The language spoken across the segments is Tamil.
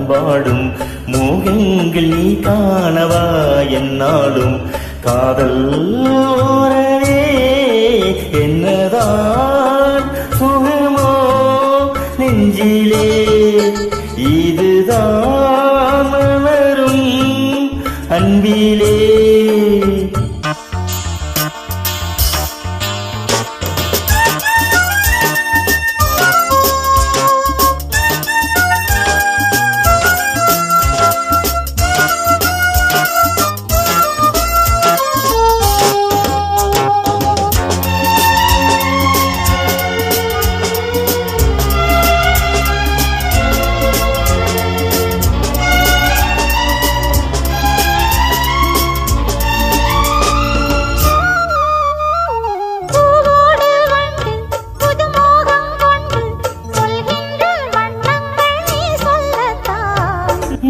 பண்பாடும் மோகங்கள் நீ காணவா என்னாலும் காதல் உறவே என்னதான் சுகமோ நெஞ்சிலே இதுதான் மலரும் அன்பிலே.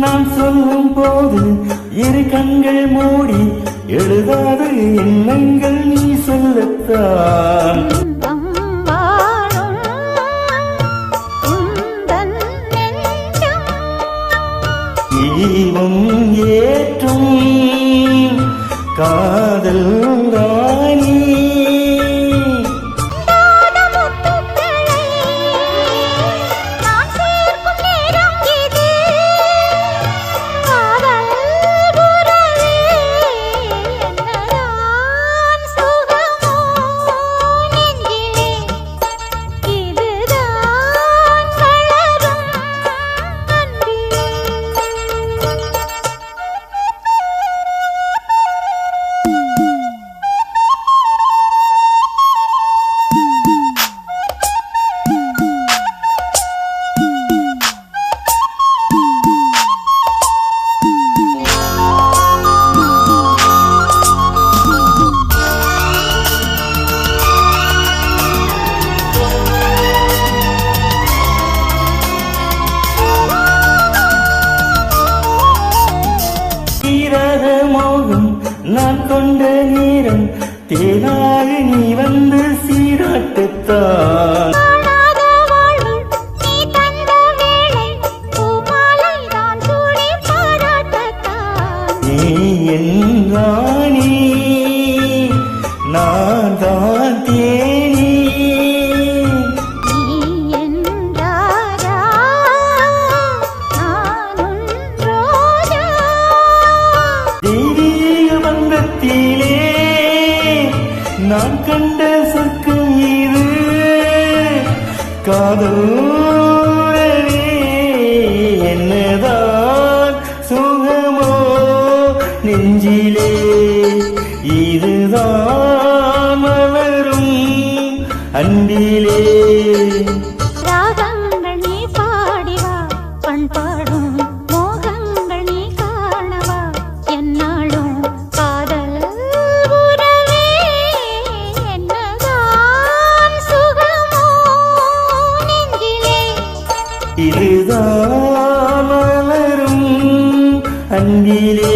நான் சொல்லும் போது இரு கண்கள் மூடி எழுதாத எண்ணங்கள் நீ சொல்லத்தான். ஈவம் ஏற்றும் காதல் ராணி நான் கொண்ட நேரம் தேனாக நீ வந்து சீராட்டத்தான். நீ என் ராணி நான் தான் தேனி. நான் கண்ட சொர்க்கம் இது காதல் என்னதான் சுகமோ நெஞ்சிலே இதுதான் மலரும் அன்பிலே. ராகங்கள் நீ பாடிவா பண்பாடும் மோகங்கள் நீ காணவா என்னாலும் காதல் உறவே என்னதான் சுகமோ நெஞ்சிலே இதுதான் மலரும் அன்பிலே.